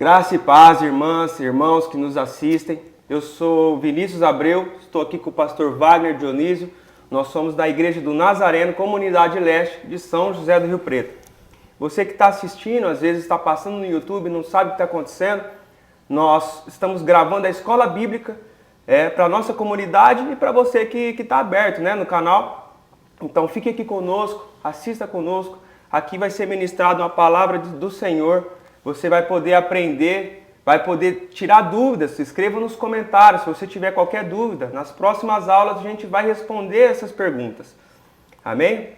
Graça e paz, irmãs e irmãos que nos assistem. Eu sou Vinícius Abreu, estou aqui com o pastor Wagner Dionísio. Nós somos da Igreja do Nazareno, Comunidade Leste de São José do Rio Preto. Você que está assistindo, às vezes está passando no YouTube e não sabe o que está acontecendo, nós estamos gravando a Escola Bíblica para a nossa comunidade e para você que está aberto, né, no canal. Então fique aqui conosco, assista conosco. Aqui vai ser ministrado uma palavra do Senhor. Você vai poder aprender, vai poder tirar dúvidas. Se inscreva nos comentários se você tiver qualquer dúvida. Nas próximas aulas a gente vai responder essas perguntas. Amém?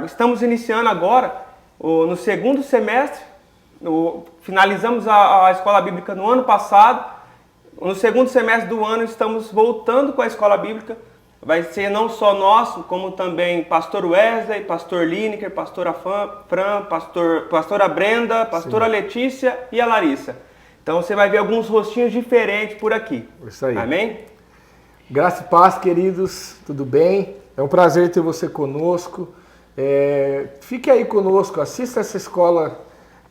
Estamos iniciando agora no segundo semestre. Finalizamos a Escola Bíblica no ano passado. No segundo semestre do ano estamos voltando com a Escola Bíblica. Vai ser não só nosso, como também pastor Wesley, pastor Lineker, pastora Fran, pastora Brenda, pastora Sim. Letícia e a Larissa. Então você vai ver alguns rostinhos diferentes por aqui. Isso aí. Amém? Graça e paz, queridos. Tudo bem? É um prazer ter você conosco. Fique aí conosco, assista essa escola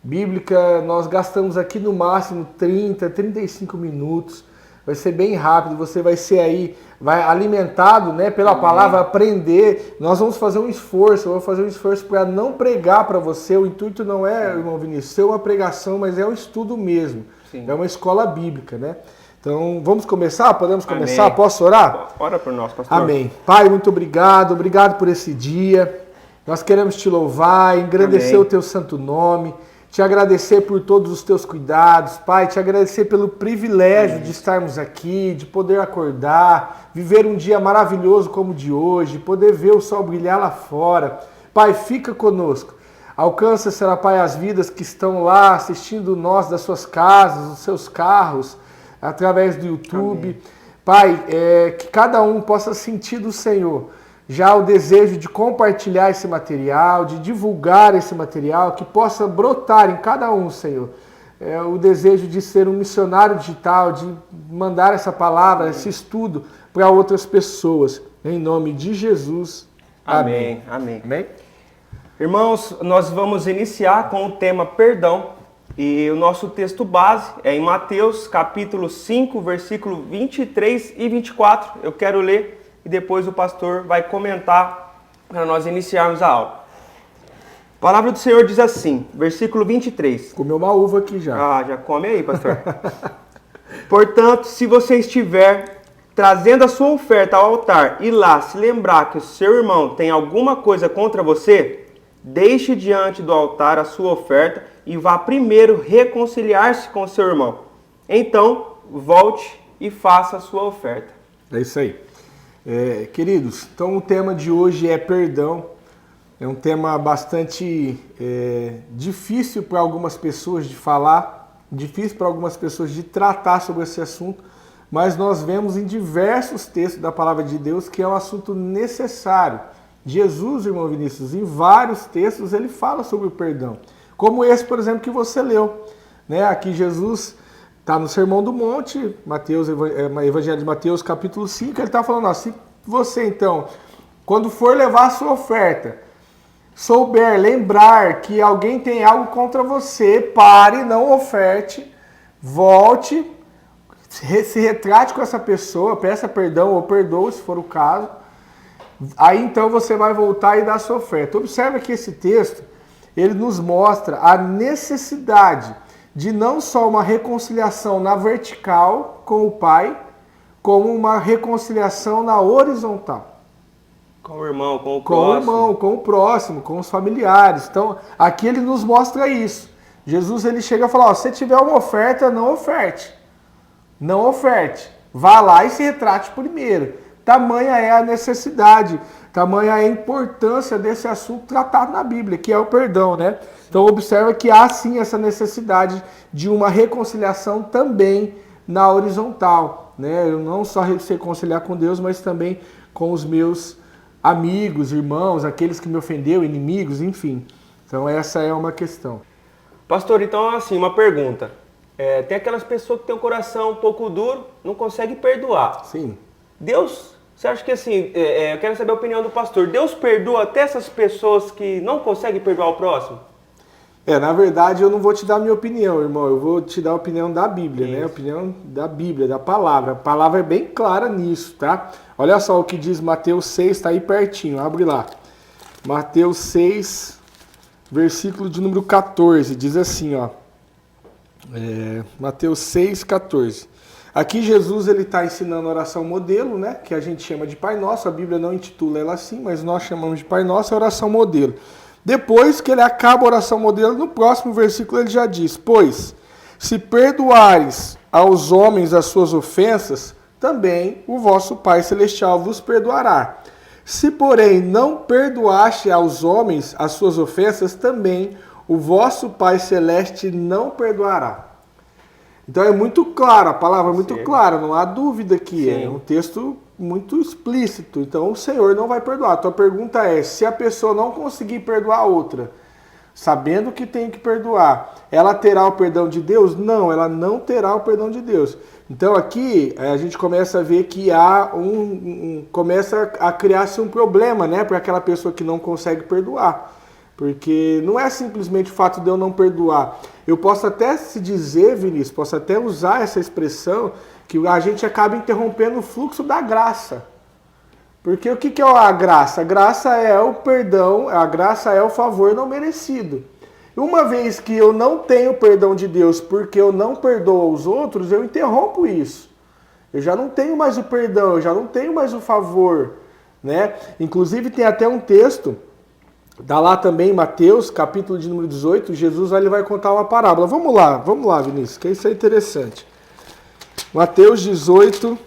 bíblica. Nós gastamos aqui no máximo 30, 35 minutos. Vai ser bem rápido, você vai ser aí, vai alimentado, né, pela palavra, aprender. Nós vamos fazer um esforço, eu vou fazer um esforço para não pregar para você. O intuito não é, irmão Vinícius, ser uma pregação, mas é um estudo mesmo. Sim. É uma escola bíblica, né? Então, vamos começar? Podemos começar? Amém. Posso orar? Ora por nós, pastor. Amém. Pai, muito obrigado por esse dia. Nós queremos te louvar, engrandecer Amém. O teu santo nome. Te agradecer por todos os teus cuidados, Pai, te agradecer pelo privilégio de estarmos aqui, de poder acordar, viver um dia maravilhoso como o de hoje, poder ver o sol brilhar lá fora. Pai, fica conosco. Alcança, Senhor, Pai, as vidas que estão lá assistindo nós das suas casas, dos seus carros, através do YouTube. Amém. Pai, que cada um possa sentir do Senhor já o desejo de compartilhar esse material, de divulgar esse material, que possa brotar em cada um, Senhor, o desejo de ser um missionário digital, de mandar essa palavra, esse estudo para outras pessoas. Em nome de Jesus. Amém. Amém. Amém. Irmãos, nós vamos iniciar com o tema perdão. E o nosso texto base é em Mateus, capítulo 5, versículo 23 e 24. Eu quero ler e depois o pastor vai comentar para nós iniciarmos a aula. A palavra do Senhor diz assim, versículo 23. Comeu uma uva aqui já. Já come aí, pastor. Portanto, se você estiver trazendo a sua oferta ao altar e lá se lembrar que o seu irmão tem alguma coisa contra você, deixe diante do altar a sua oferta e vá primeiro reconciliar-se com o seu irmão. Então, volte e faça a sua oferta. É isso aí. Queridos, então o tema de hoje é perdão. É um tema bastante difícil para algumas pessoas de falar, difícil para algumas pessoas de tratar sobre esse assunto, mas nós vemos em diversos textos da palavra de Deus que é um assunto necessário. Jesus, irmão Vinícius, em vários textos ele fala sobre o perdão, como esse, por exemplo, que você leu, né? Aqui Jesus está no Sermão do Monte, Evangelho de Mateus, capítulo 5, ele está falando assim, se você então, quando for levar a sua oferta, lembrar que alguém tem algo contra você, pare, não oferte, volte, se retrate com essa pessoa, peça perdão ou perdoe, se for o caso, aí então você vai voltar e dar a sua oferta. Observe que esse texto, ele nos mostra a necessidade de não só uma reconciliação na vertical com o Pai, como uma reconciliação na horizontal. Com o irmão, com o próximo. Com o irmão, com o próximo, com os familiares. Então, aqui ele nos mostra isso. Jesus, ele chega e fala, se tiver uma oferta, não oferte. Não oferte. Vá lá e se retrate primeiro. Tamanha é a necessidade, tamanha é a importância desse assunto tratado na Bíblia, que é o perdão, né? Então observa que há sim essa necessidade de uma reconciliação também na horizontal, né? Eu não só se reconciliar com Deus, mas também com os meus amigos, irmãos, aqueles que me ofenderam, inimigos, enfim. Então essa é uma questão. Pastor, então assim, uma pergunta. Tem aquelas pessoas que têm um coração um pouco duro, não conseguem perdoar. Sim. Deus, você acha que assim, eu quero saber a opinião do pastor, Deus perdoa até essas pessoas que não conseguem perdoar o próximo? Na verdade eu não vou te dar a minha opinião, irmão, eu vou te dar a opinião da Bíblia, né? A opinião da Bíblia, da palavra. A palavra é bem clara nisso, tá? Olha só o que diz Mateus 6, está aí pertinho, abre lá. Mateus 6, versículo de número 14, diz assim, ó. Mateus 6, 14. Aqui Jesus ele está ensinando a oração modelo, né? Que a gente chama de Pai Nosso, a Bíblia não intitula ela assim, mas nós chamamos de Pai Nosso, a oração modelo. Depois que ele acaba a oração modelo, no próximo versículo ele já diz: pois, se perdoares aos homens as suas ofensas, também o vosso Pai Celestial vos perdoará. Se, porém, não perdoaste aos homens as suas ofensas, também o vosso Pai Celeste não perdoará. Então é muito claro, a palavra é muito clara, não há dúvida aqui, é um texto muito explícito. Então o Senhor não vai perdoar. A tua pergunta é, se a pessoa não conseguir perdoar a outra, sabendo que tem que perdoar, ela terá o perdão de Deus? Não, ela não terá o perdão de Deus. Então aqui a gente começa a ver que há começa a criar-se um problema, né, para aquela pessoa que não consegue perdoar. Porque não é simplesmente o fato de eu não perdoar. Eu posso até se dizer, Vinícius, posso até usar essa expressão, que a gente acaba interrompendo o fluxo da graça. Porque o que é a graça? A graça é o perdão, a graça é o favor não merecido. Uma vez que eu não tenho perdão de Deus porque eu não perdoo aos outros, eu interrompo isso. Eu já não tenho mais o perdão, eu já não tenho mais o favor, né? Inclusive tem até um texto, dá lá também em Mateus, capítulo de número 18, Jesus ele vai contar uma parábola. Vamos lá, Vinícius, que isso é interessante. Mateus 18,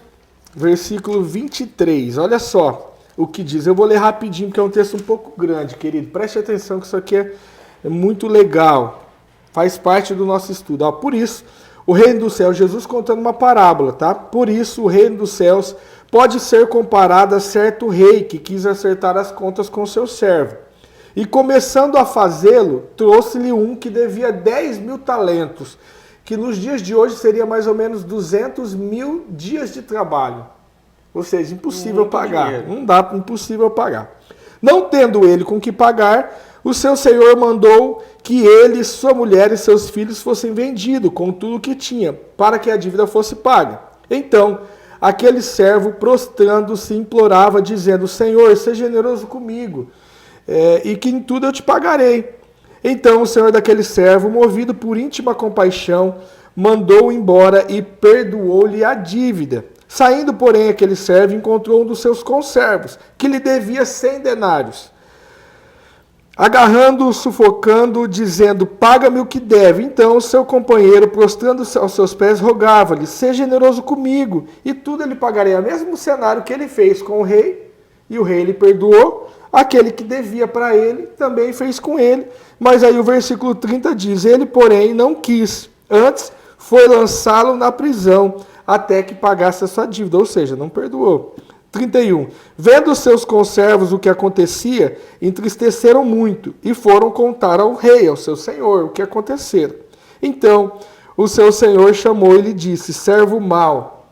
versículo 23, olha só o que diz. Eu vou ler rapidinho, porque é um texto um pouco grande, querido. Preste atenção que isso aqui é muito legal. Faz parte do nosso estudo. Por isso, o reino dos céus, Jesus contando uma parábola, tá? Por isso, o reino dos céus pode ser comparado a certo rei que quis acertar as contas com seu servo. E começando a fazê-lo, trouxe-lhe um que devia 10.000 talentos, que nos dias de hoje seria mais ou menos 200.000 dias de trabalho. Ou seja, impossível pagar. Dinheiro. Não dá, impossível pagar. Não tendo ele com que pagar, o seu senhor mandou que ele, sua mulher e seus filhos fossem vendidos com tudo o que tinha, para que a dívida fosse paga. Então, aquele servo, prostrando-se, implorava, dizendo: Senhor, seja generoso comigo, e que em tudo eu te pagarei. Então o senhor daquele servo, movido por íntima compaixão, mandou-o embora e perdoou-lhe a dívida. Saindo, porém, aquele servo encontrou um dos seus conservos, que lhe devia 100 denários. Agarrando-o, sufocando-o, dizendo: paga-me o que deve. Então o seu companheiro, prostrando-se aos seus pés, rogava-lhe: seja generoso comigo, e tudo eu lhe pagarei. É o mesmo cenário que ele fez com o rei, e o rei lhe perdoou. Aquele que devia para ele também fez com ele. Mas aí o versículo 30 diz: ele, porém, não quis. Antes foi lançá-lo na prisão até que pagasse a sua dívida. Ou seja, não perdoou. 31. Vendo os seus conservos o que acontecia, entristeceram muito e foram contar ao rei, ao seu senhor, o que acontecera. Então o seu senhor chamou e lhe disse: servo mau,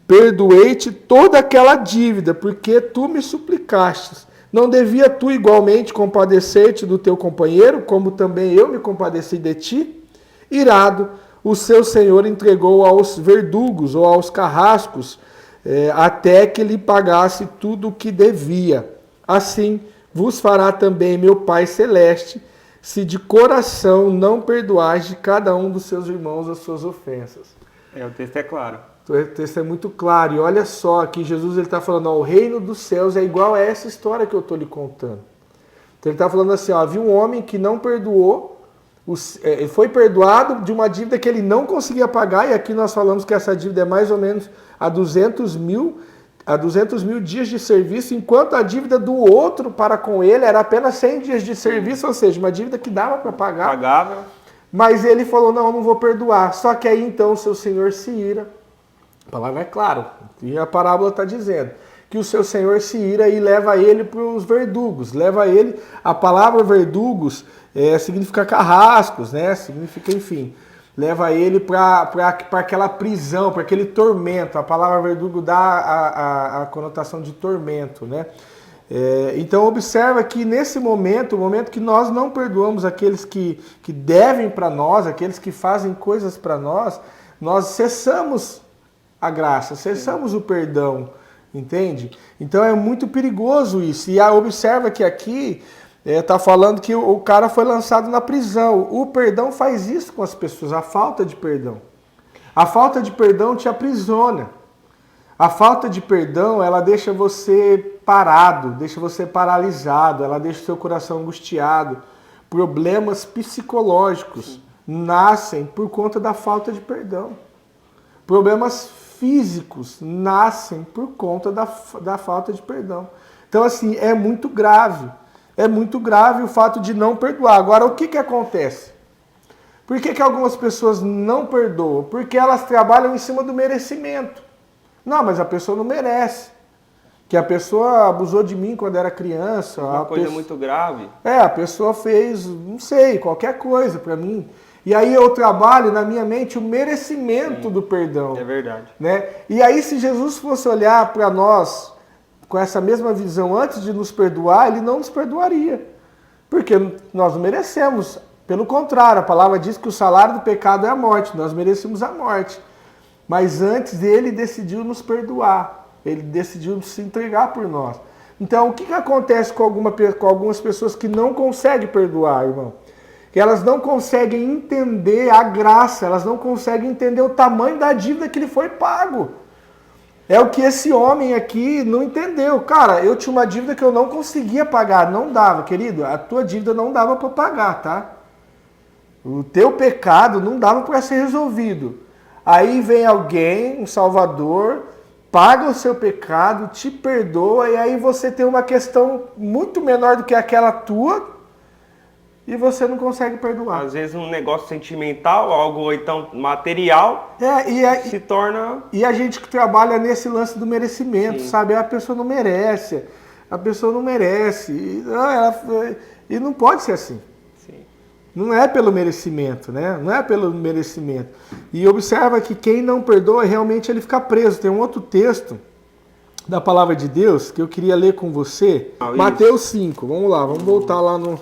perdoei-te toda aquela dívida, porque tu me suplicastes. Não devia tu igualmente compadecer-te do teu companheiro, como também eu me compadeci de ti? Irado, o seu senhor entregou aos verdugos ou aos carrascos, até que lhe pagasse tudo o que devia. Assim vos fará também meu Pai Celeste, se de coração não perdoais de cada um dos seus irmãos as suas ofensas. O texto é claro. O texto é muito claro. E olha só, aqui Jesus está falando, o reino dos céus é igual a essa história que eu estou lhe contando. Então ele está falando assim, havia um homem que não perdoou, ele foi perdoado de uma dívida que ele não conseguia pagar, e aqui nós falamos que essa dívida é mais ou menos a 200.000 dias de serviço, enquanto a dívida do outro para com ele era apenas 100 dias de serviço, ou seja, uma dívida que dava para pagar. Pagava. Mas ele falou, não vou perdoar. Só que aí então o seu senhor se ira. A palavra é clara, e a parábola está dizendo que o seu senhor se ira e leva ele para os verdugos. Leva ele, a palavra verdugos significa carrascos, né? Significa, enfim, leva ele para aquela prisão, para aquele tormento. A palavra verdugo dá a conotação de tormento, né? Então observa que nesse momento, o momento que nós não perdoamos aqueles que devem para nós, aqueles que fazem coisas para nós cessamos a graça, cessamos o perdão, entende? Então é muito perigoso isso. E observa que aqui está falando que o cara foi lançado na prisão. O perdão faz isso com as pessoas, a falta de perdão. A falta de perdão te aprisiona. A falta de perdão, ela deixa você parado, deixa você paralisado, ela deixa o seu coração angustiado. Problemas psicológicos nascem por conta da falta de perdão. Problemas físicos nascem por conta da falta de perdão. Então, assim, é muito grave. É muito grave o fato de não perdoar. Agora, o que acontece? Por que algumas pessoas não perdoam? Porque elas trabalham em cima do merecimento. Não, mas a pessoa não merece. Que a pessoa abusou de mim quando era criança. Uma coisa muito grave. A pessoa fez, não sei, qualquer coisa para mim. E aí eu trabalho na minha mente o merecimento do perdão. É verdade. Né? E aí se Jesus fosse olhar para nós com essa mesma visão antes de nos perdoar, ele não nos perdoaria. Porque nós não merecemos. Pelo contrário, a palavra diz que o salário do pecado é a morte. Nós merecemos a morte. Mas antes ele decidiu nos perdoar. Ele decidiu se entregar por nós. Então, o que acontece com algumas pessoas que não conseguem perdoar, irmão? Que elas não conseguem entender a graça, elas não conseguem entender o tamanho da dívida que lhe foi pago. É o que esse homem aqui não entendeu. Cara, eu tinha uma dívida que eu não conseguia pagar, não dava, querido. A tua dívida não dava para pagar, tá? O teu pecado não dava para ser resolvido. Aí vem alguém, um salvador, paga o seu pecado, te perdoa, e aí você tem uma questão muito menor do que aquela tua, e você não consegue perdoar. Às vezes um negócio sentimental, algo então material, se torna... E a gente que trabalha nesse lance do merecimento, sabe? A pessoa não merece, e não pode ser assim. Não é pelo merecimento, né? Não é pelo merecimento. E observa que quem não perdoa, realmente ele fica preso. Tem um outro texto da palavra de Deus que eu queria ler com você. Mateus 5. Vamos lá, vamos voltar lá no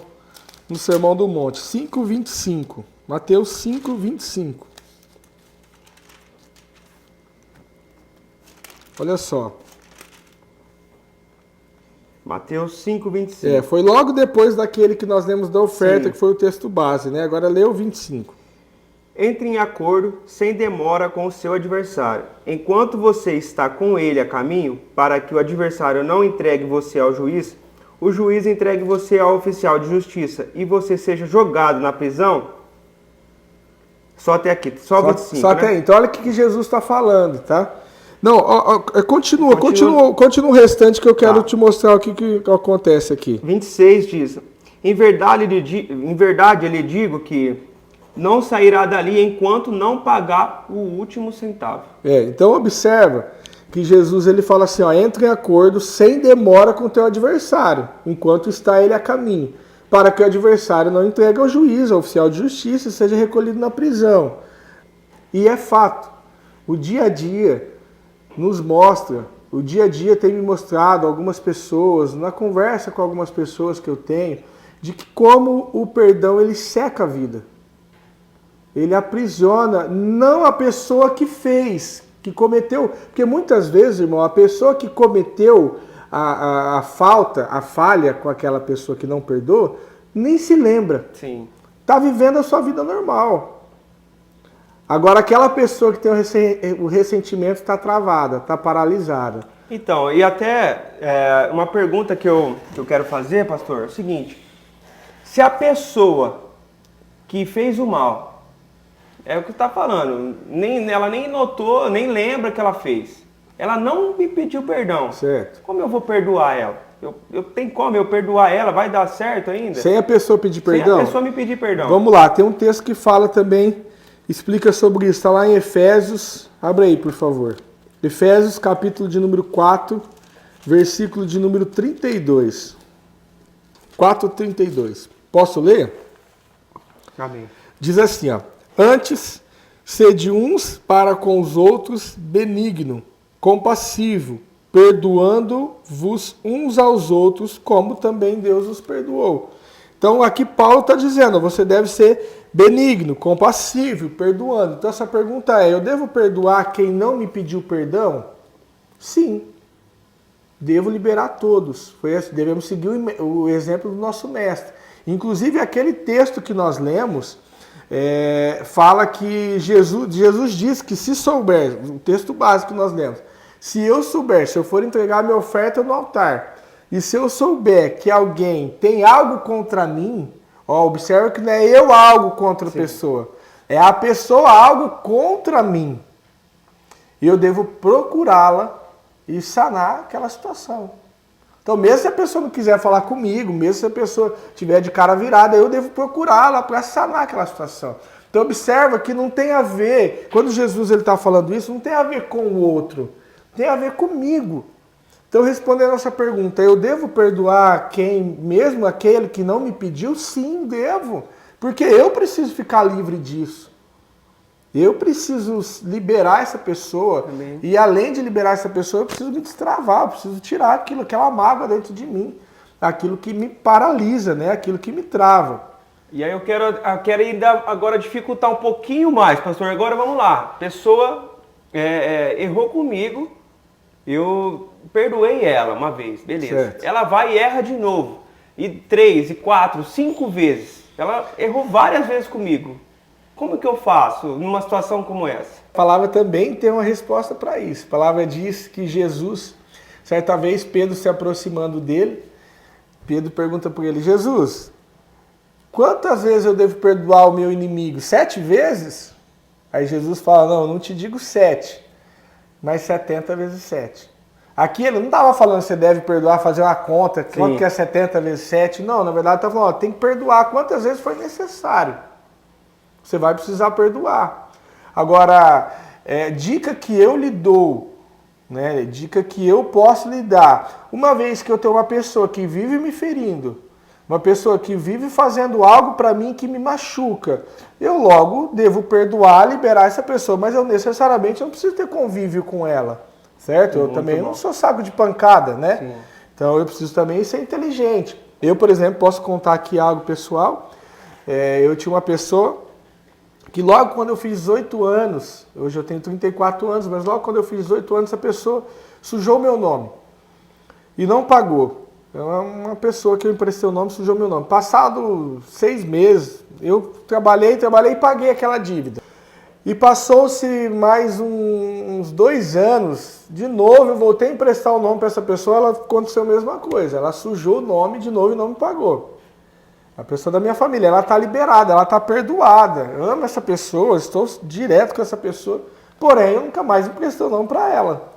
Sermão do Monte. 5:25. Mateus 5:25. Olha só. Mateus 5:25. Foi logo depois daquele que nós lemos da oferta, que foi o texto base, né? Agora lê o 25. Entre em acordo sem demora com o seu adversário, enquanto você está com ele a caminho, para que o adversário não entregue você ao juiz, o juiz entregue você ao oficial de justiça e você seja jogado na prisão. Só até aqui, só 25, só até aí. Então olha o que Jesus está falando, tá? Não, continua o restante que eu quero te mostrar o que acontece aqui. 26 diz: em verdade eu lhe digo que não sairá dali enquanto não pagar o último centavo. Então observa que Jesus ele fala assim, entra em acordo sem demora com o teu adversário, enquanto está ele a caminho, para que o adversário não entregue ao juiz, ao oficial de justiça, e seja recolhido na prisão. E é fato, o dia a dia nos mostra, o dia a dia tem me mostrado algumas pessoas, na conversa com algumas pessoas que eu tenho, de que como o perdão ele seca a vida. Ele aprisiona não a pessoa que fez, que cometeu, porque muitas vezes, irmão, a pessoa que cometeu a falha com aquela pessoa que não perdoa, nem se lembra. Sim. Está vivendo a sua vida normal. Agora, aquela pessoa que tem o ressentimento está travada, está paralisada. Então, e até uma pergunta que eu quero fazer, pastor, é o seguinte. Se a pessoa que fez o mal, é o que está falando, ela nem notou, nem lembra que ela fez. Ela não me pediu perdão. Certo. Como eu vou perdoar ela? Eu tenho como eu perdoar ela? Vai dar certo ainda? Sem a pessoa pedir perdão? Sem a pessoa me pedir perdão. Vamos lá, tem um texto que fala também, explica sobre isso. Está lá em Efésios, abre aí por favor. Efésios capítulo de número 4, versículo de número 32. 4:32. Posso ler? Amém. Diz assim, antes, sede uns para com os outros benigno, compassivo, perdoando-vos uns aos outros, como também Deus os perdoou. Então aqui Paulo está dizendo, você deve ser benigno, compassivo, perdoando. Então essa pergunta é, eu devo perdoar quem não me pediu perdão? Sim. Devo liberar todos. Devemos seguir o exemplo do nosso mestre. Inclusive aquele texto que nós lemos, fala que Jesus disse que se souber, o texto básico que nós lemos, se eu for entregar minha oferta no altar, e se eu souber que alguém tem algo contra mim, observa que não é eu algo contra a pessoa, é a pessoa algo contra mim. E eu devo procurá-la e sanar aquela situação. Então, mesmo se a pessoa não quiser falar comigo, mesmo se a pessoa estiver de cara virada, eu devo procurá-la para sanar aquela situação. Então, observa que não tem a ver, quando Jesus está falando isso, não tem a ver com o outro, tem a ver comigo. Então, respondendo a nossa pergunta, eu devo perdoar mesmo aquele que não me pediu? Sim, devo. Porque eu preciso ficar livre disso. Eu preciso liberar essa pessoa. Amém. E além de liberar essa pessoa, eu preciso me destravar, eu preciso tirar aquela mágoa dentro de mim. Aquilo que me paralisa, né? Aquilo que me trava. E aí eu quero ainda agora dificultar um pouquinho mais, pastor. Agora vamos lá. A pessoa errou comigo, eu perdoei ela uma vez, beleza. Certo. Ela vai e erra de novo. E 3, e 4, 5 vezes. Ela errou várias vezes comigo. Como que eu faço numa situação como essa? A palavra também tem uma resposta para isso. A palavra diz que Jesus, certa vez, Pedro se aproximando dele, Pedro pergunta para ele, Jesus, quantas vezes eu devo perdoar o meu inimigo? 7 vezes? Aí Jesus fala, não, eu não te digo 7, mas 70 vezes 7. Aqui ele não estava falando que você deve perdoar, fazer uma conta, quanto que é 70 vezes 7. Não, na verdade estava falando, tem que perdoar quantas vezes foi necessário. Você vai precisar perdoar. Agora, dica que eu lhe dou, né? Dica que eu posso lhe dar. Uma vez que eu tenho uma pessoa que vive me ferindo, uma pessoa que vive fazendo algo para mim que me machuca, eu logo devo perdoar, liberar essa pessoa, mas eu necessariamente não preciso ter convívio com ela, certo? Eu também não sou saco de pancada, né? Sim. Então eu preciso também ser inteligente. Eu, por exemplo, posso contar aqui algo pessoal. Eu tinha uma pessoa que logo quando eu fiz 18 anos, hoje eu tenho 34 anos, mas logo quando eu fiz 18 anos, essa pessoa sujou meu nome e não pagou. É uma pessoa que eu emprestei o nome, sujou meu nome. Passado 6 meses, eu trabalhei e paguei aquela dívida. E passou-se mais uns 2 anos, de novo eu voltei a emprestar o nome para essa pessoa, ela aconteceu a mesma coisa. Ela sujou o nome de novo e não me pagou. A pessoa da minha família, ela está liberada, ela está perdoada. Eu amo essa pessoa, estou direto com essa pessoa, porém eu nunca mais emprestei o nome para ela.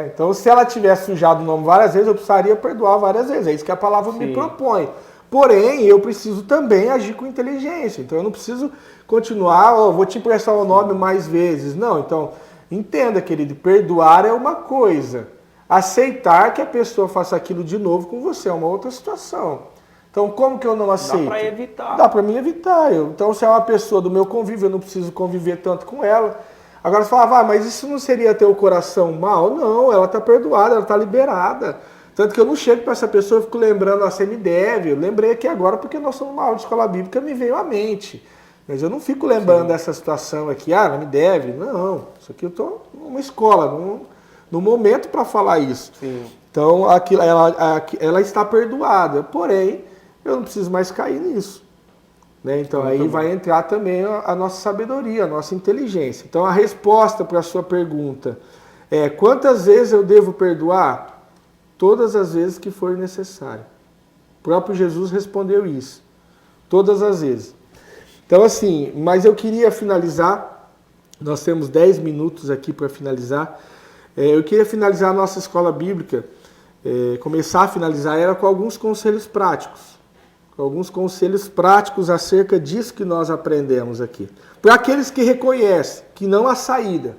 Então, se ela tivesse sujado o nome várias vezes, eu precisaria perdoar várias vezes. É isso que a palavra me propõe. Porém, eu preciso também agir com inteligência. Então, eu não preciso continuar, vou te emprestar o nome mais vezes. Não, então, entenda, querido, perdoar é uma coisa. Aceitar que a pessoa faça aquilo de novo com você é uma outra situação. Então, como que eu não aceito? Dá para evitar. Dá para mim evitar. Então, se é uma pessoa do meu convívio, eu não preciso conviver tanto com ela. Agora você fala, mas isso não seria ter o coração mal? Não, ela está perdoada, ela está liberada. Tanto que eu não chego para essa pessoa e fico lembrando, você me deve. Eu lembrei aqui agora porque nós somos uma aula de escola bíblica, me veio à mente. Mas eu não fico lembrando dessa situação aqui, ela me deve. Não, isso aqui eu estou numa escola, no momento para falar isso. Sim. Então, ela está perdoada, porém, eu não preciso mais cair nisso. Né? Então, aí vai entrar também a nossa sabedoria, a nossa inteligência. Então, a resposta para a sua pergunta é, quantas vezes eu devo perdoar? Todas as vezes que for necessário. O próprio Jesus respondeu isso. Todas as vezes. Então, assim, mas eu queria finalizar, nós temos 10 minutos aqui para finalizar. Eu queria finalizar a nossa escola bíblica, começar a finalizar ela com alguns conselhos práticos. Alguns conselhos práticos acerca disso que nós aprendemos aqui. Para aqueles que reconhecem que não há saída.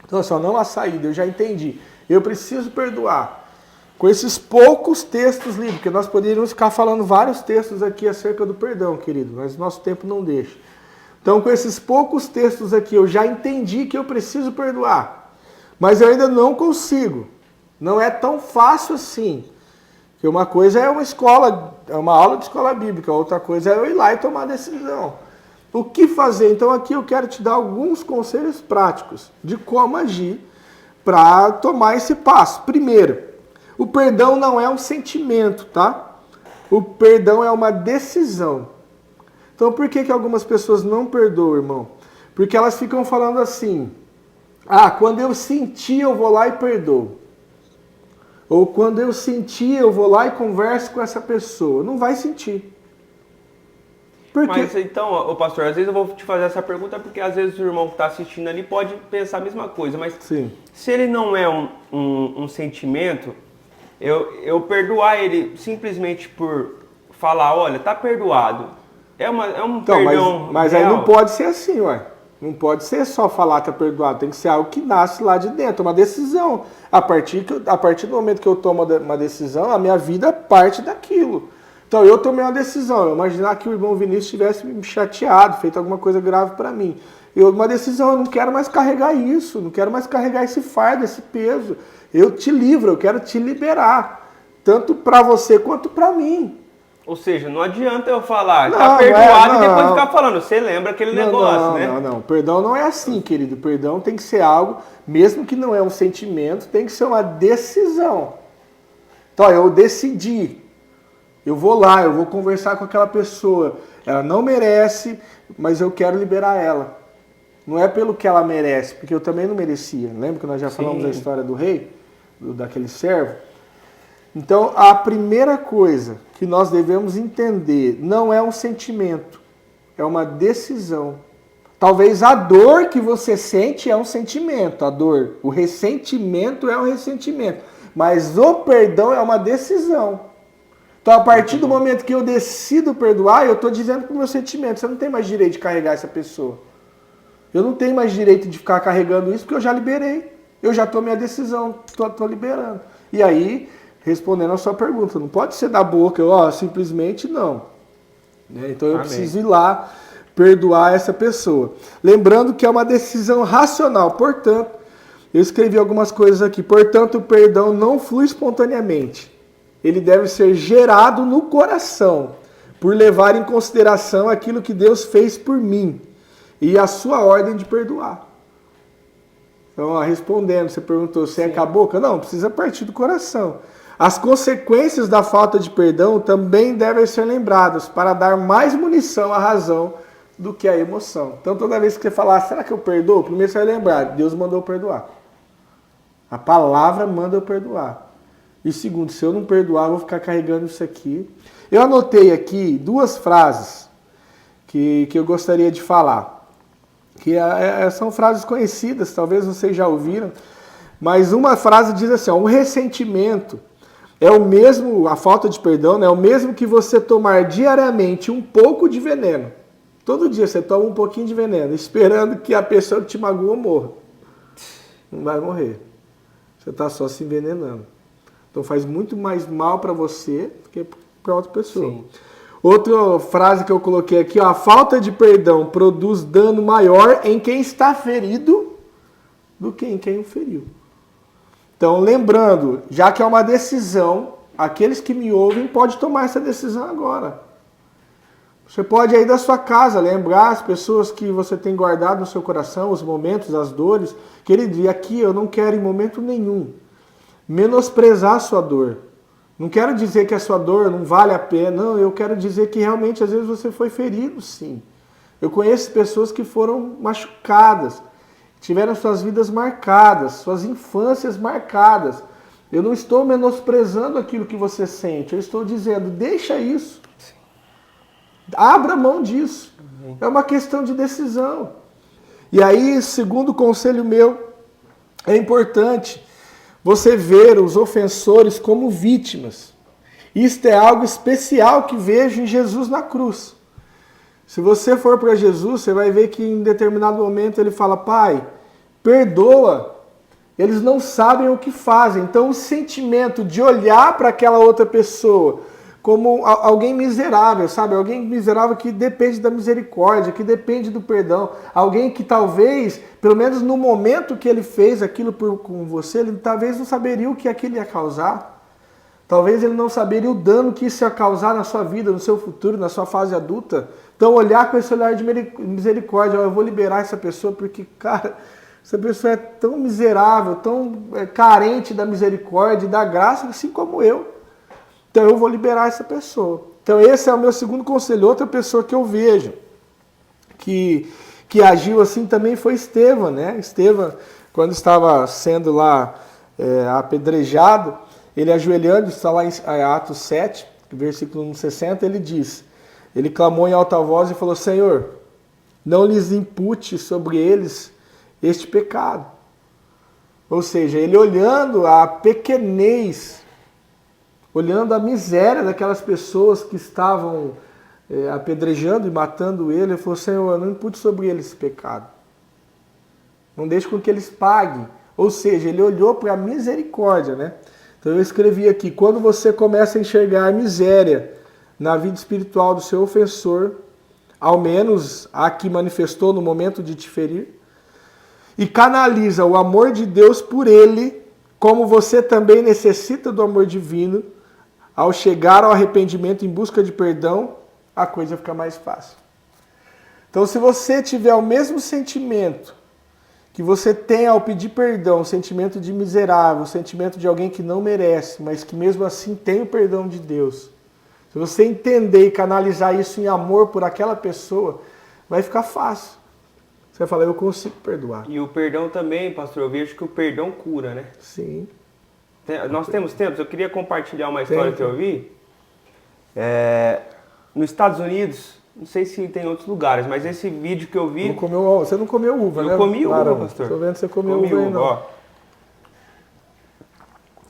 Então, só não há saída, eu já entendi. Eu preciso perdoar. Com esses poucos textos livres, porque nós poderíamos ficar falando vários textos aqui acerca do perdão, querido, mas nosso tempo não deixa. Então, com esses poucos textos aqui, eu já entendi que eu preciso perdoar. mas eu ainda não consigo. Não é tão fácil assim. Porque uma coisa é uma escola, é uma aula de escola bíblica, outra coisa é eu ir lá e tomar decisão. O que fazer? Então aqui eu quero te dar alguns conselhos práticos de como agir para tomar esse passo. Primeiro, o perdão não é um sentimento, tá? O perdão é uma decisão. Então por que algumas pessoas não perdoam, irmão? Porque elas ficam falando assim, quando eu sentir eu vou lá e perdoo. Ou quando eu sentir, eu vou lá e converso com essa pessoa. Não vai sentir. Por quê? Mas então, pastor, às vezes eu vou te fazer essa pergunta porque às vezes o irmão que está assistindo ali pode pensar a mesma coisa. Mas Sim. Se ele não é um sentimento, eu perdoar ele simplesmente por falar, olha, tá perdoado. É um então, perdão mas aí não pode ser assim, ué. Não pode ser só falar que tá perdoado, tem que ser algo que nasce lá de dentro, uma decisão. A partir do momento que eu tomo uma decisão, a minha vida parte daquilo. Então eu tomei uma decisão, eu imaginar que o irmão Vinícius tivesse me chateado, feito alguma coisa grave para mim. Uma decisão, eu não quero mais carregar isso, não quero mais carregar esse fardo, esse peso. Eu te livro, eu quero te liberar, tanto para você quanto para mim. Ou seja, não adianta eu falar, tá perdoado e depois ficar falando, você lembra aquele negócio, né? Não. Perdão não é assim, querido. Perdão tem que ser algo, mesmo que não é um sentimento, tem que ser uma decisão. Então, eu decidi. Eu vou lá, eu vou conversar com aquela pessoa. Ela não merece, mas eu quero liberar ela. Não é pelo que ela merece, porque eu também não merecia. Lembra que nós já falamos da história do rei? Daquele servo? Então, a primeira coisa que nós devemos entender não é um sentimento, é uma decisão. Talvez a dor que você sente é um sentimento, a dor. O ressentimento é um ressentimento. Mas o perdão é uma decisão. Então, a partir do momento que eu decido perdoar, eu estou dizendo para o meu sentimento, você não tem mais direito de carregar essa pessoa. Eu não tenho mais direito de ficar carregando isso, porque eu já liberei. Eu já tomei a decisão, estou liberando. E aí, respondendo a sua pergunta, não pode ser da boca, simplesmente não. Então eu preciso ir lá perdoar essa pessoa. Lembrando que é uma decisão racional, portanto, eu escrevi algumas coisas aqui. Portanto, o perdão não flui espontaneamente. Ele deve ser gerado no coração, por levar em consideração aquilo que Deus fez por mim e a sua ordem de perdoar. Então, respondendo, você perguntou se é com a boca? Não, precisa partir do coração. As consequências da falta de perdão também devem ser lembradas para dar mais munição à razão do que à emoção. Então, toda vez que você falar, será que eu perdoo? Primeiro você vai lembrar, Deus mandou eu perdoar. A palavra manda eu perdoar. E segundo, se eu não perdoar, eu vou ficar carregando isso aqui. Eu anotei aqui duas frases que eu gostaria de falar. Que são frases conhecidas, talvez vocês já ouviram. Mas uma frase diz assim, o ressentimento é o mesmo, a falta de perdão, né, é o mesmo que você tomar diariamente um pouco de veneno. Todo dia você toma um pouquinho de veneno, esperando que a pessoa que te magoou morra. Não vai morrer. Você está só se envenenando. Então faz muito mais mal para você do que para outra pessoa. Sim. Outra frase que eu coloquei aqui, a falta de perdão produz dano maior em quem está ferido do que em quem o feriu. Então, lembrando, já que é uma decisão, aqueles que me ouvem podem tomar essa decisão agora. Você pode aí da sua casa lembrar as pessoas que você tem guardado no seu coração, os momentos, as dores. Querido, e aqui eu não quero em momento nenhum menosprezar a sua dor. Não quero dizer que a sua dor não vale a pena, não, eu quero dizer que realmente às vezes você foi ferido, sim. Eu conheço pessoas que foram machucadas, tiveram suas vidas marcadas, suas infâncias marcadas. Eu não estou menosprezando aquilo que você sente, eu estou dizendo, deixa isso. Abra mão disso. É uma questão de decisão. E aí, segundo conselho meu, é importante você ver os ofensores como vítimas. Isto é algo especial que vejo em Jesus na cruz. Se você for para Jesus, você vai ver que em determinado momento ele fala, Pai, perdoa, eles não sabem o que fazem. Então o sentimento de olhar para aquela outra pessoa como alguém miserável, sabe? Alguém miserável que depende da misericórdia, que depende do perdão. Alguém que talvez, pelo menos no momento que ele fez aquilo com você, ele talvez não saberia o que aquilo ia causar. Talvez ele não saberia o dano que isso ia causar na sua vida, no seu futuro, na sua fase adulta. Então olhar com esse olhar de misericórdia, eu vou liberar essa pessoa porque, cara, essa pessoa é tão miserável, tão carente da misericórdia e da graça, assim como eu. Então eu vou liberar essa pessoa. Então esse é o meu segundo conselho. Outra pessoa que eu vejo que agiu assim também foi Estevão, né? Estevão, quando estava sendo lá apedrejado, ele ajoelhando, está lá em Atos 7, versículo 60, ele diz, ele clamou em alta voz e falou, Senhor, não lhes impute sobre eles este pecado. Ou seja, ele olhando a pequenez, olhando a miséria daquelas pessoas que estavam apedrejando e matando ele falou, Senhor, não impute sobre eles esse pecado. Não deixe com que eles paguem. Ou seja, ele olhou para a misericórdia, né? Então eu escrevi aqui, quando você começa a enxergar a miséria na vida espiritual do seu ofensor, ao menos a que manifestou no momento de te ferir, e canaliza o amor de Deus por ele, como você também necessita do amor divino, ao chegar ao arrependimento em busca de perdão, a coisa fica mais fácil. Então, se você tiver o mesmo sentimento que você tem ao pedir perdão, o sentimento de miserável, o sentimento de alguém que não merece, mas que mesmo assim tem o perdão de Deus, se você entender e canalizar isso em amor por aquela pessoa, vai ficar fácil. Você vai falar, eu consigo perdoar. E o perdão também, pastor, eu vejo que o perdão cura, né? Sim. Nós temos tempos, eu queria compartilhar uma história que eu vi. Nos Estados Unidos, não sei se tem outros lugares, mas esse vídeo que eu vi... Você não comeu uva, né? Eu comi uva, pastor. Estou vendo que você comeu uva aí, não. Ó.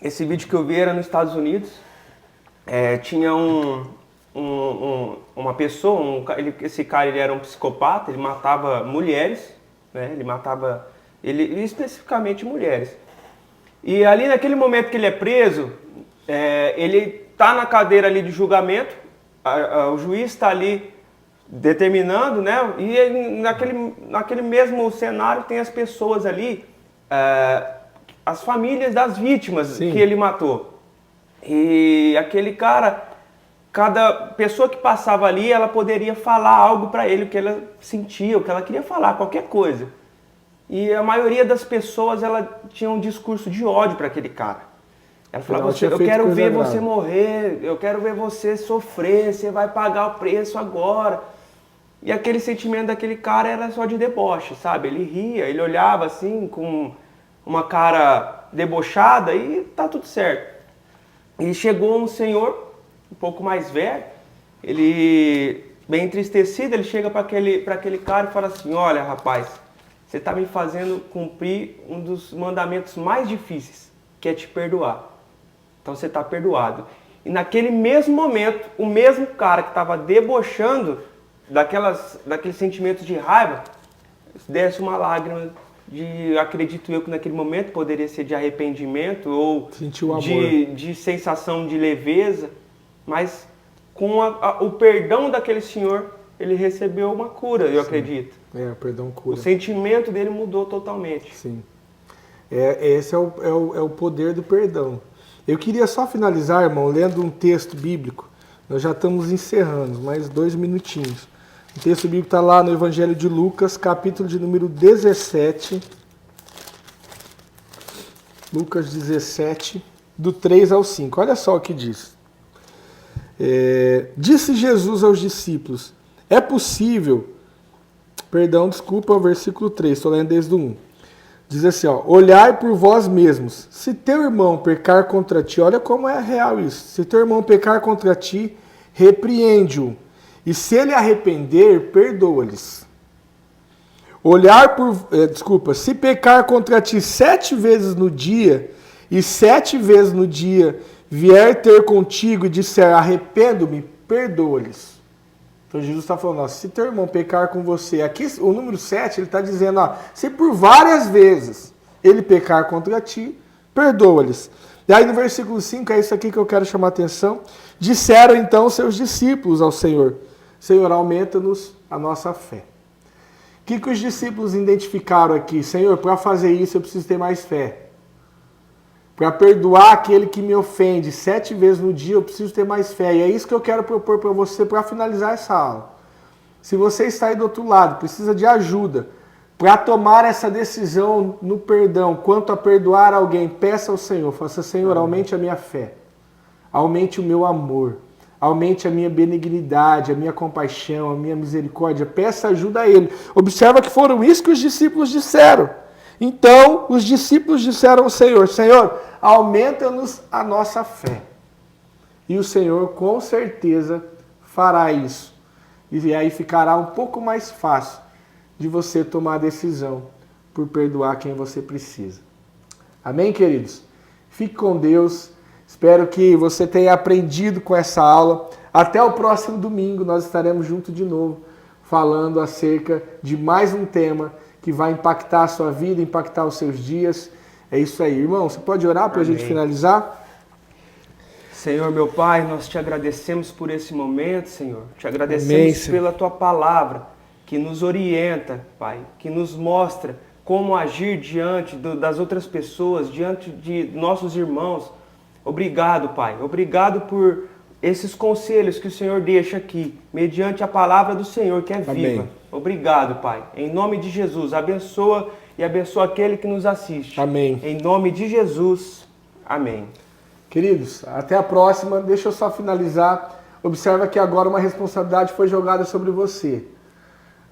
Esse vídeo que eu vi era nos Estados Unidos. Tinha uma pessoa, esse cara ele era um psicopata, ele matava mulheres, né? Ele especificamente mulheres. E ali naquele momento que ele é preso, ele está na cadeira ali de julgamento, o juiz está ali determinando, né? E naquele mesmo cenário tem as pessoas ali, as famílias das vítimas Sim. que ele matou. E aquele cara, cada pessoa que passava ali, ela poderia falar algo para ele, o que ela sentia, o que ela queria falar, qualquer coisa. E a maioria das pessoas, ela tinha um discurso de ódio para aquele cara. Ela falava, eu quero ver você morrer, eu quero ver você sofrer, você vai pagar o preço agora. E aquele sentimento daquele cara era só de deboche, sabe? Ele ria, ele olhava assim, com uma cara debochada e tá tudo certo. E chegou um senhor, um pouco mais velho, ele, bem entristecido, ele chega para aquele cara e fala assim, olha rapaz, você está me fazendo cumprir um dos mandamentos mais difíceis, que é te perdoar. Então você está perdoado. E naquele mesmo momento, o mesmo cara que estava debochando daqueles sentimentos de raiva, desce uma lágrima acredito eu que naquele momento poderia ser de arrependimento ou de sensação de leveza, mas com o perdão daquele senhor, ele recebeu uma cura, eu acredito. O perdão cura. O sentimento dele mudou totalmente. Sim. Esse é o poder do perdão. Eu queria só finalizar, irmão, lendo um texto bíblico. Nós já estamos encerrando, mais 2 minutinhos. O texto bíblico está lá no Evangelho de Lucas, capítulo de número 17. Lucas 17, do 3 ao 5. Olha só o que diz. Disse Jesus aos discípulos, é possível... o versículo 3, estou lendo desde o 1. Diz assim, olhai por vós mesmos. Se teu irmão pecar contra ti, olha como é real isso. Se teu irmão pecar contra ti, repreende-o. E se ele arrepender, perdoa-lhes. Se pecar contra ti 7 vezes no dia, e 7 vezes no dia vier ter contigo e disser, arrependo-me, perdoa-lhes. Então Jesus está falando, se teu irmão pecar com você, aqui o número 7, ele está dizendo, se por várias vezes ele pecar contra ti, perdoa-lhes. E aí no versículo 5, é isso aqui que eu quero chamar a atenção. Disseram então seus discípulos ao Senhor: Senhor, aumenta-nos a nossa fé. O que os discípulos identificaram aqui? Senhor, para fazer isso eu preciso ter mais fé. Para perdoar aquele que me ofende 7 vezes no dia, eu preciso ter mais fé. E é isso que eu quero propor para você para finalizar essa aula. Se você está aí do outro lado, precisa de ajuda para tomar essa decisão no perdão, quanto a perdoar alguém, peça ao Senhor, faça: Senhor, aumente a minha fé, aumente o meu amor, aumente a minha benignidade, a minha compaixão, a minha misericórdia. Peça ajuda a Ele. Observa que foram isso que os discípulos disseram. Então, os discípulos disseram ao Senhor: Senhor, aumenta-nos a nossa fé. E o Senhor, com certeza, fará isso. E aí ficará um pouco mais fácil de você tomar a decisão por perdoar quem você precisa. Amém, queridos? Fique com Deus. Espero que você tenha aprendido com essa aula. Até o próximo domingo, nós estaremos juntos de novo, falando acerca de mais um tema que vai impactar a sua vida, impactar os seus dias. É isso aí. Irmão, você pode orar para a gente finalizar? Senhor, meu Pai, nós te agradecemos por esse momento, Senhor. Te agradecemos pela Tua palavra, que nos orienta, Pai, que nos mostra como agir diante das outras pessoas, diante de nossos irmãos. Obrigado, Pai. Obrigado por esses conselhos que o Senhor deixa aqui, mediante a palavra do Senhor, que é viva. Amém. Obrigado, Pai. Em nome de Jesus, abençoa e abençoa aquele que nos assiste. Amém. Em nome de Jesus. Amém. Queridos, até a próxima. Deixa eu só finalizar. Observa que agora uma responsabilidade foi jogada sobre você.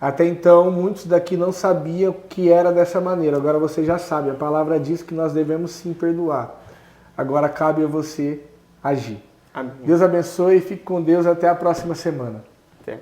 Até então, muitos daqui não sabiam que era dessa maneira. Agora você já sabe. A palavra diz que nós devemos sim perdoar. Agora cabe a você agir. Amém. Deus abençoe e fique com Deus até a próxima semana. Até.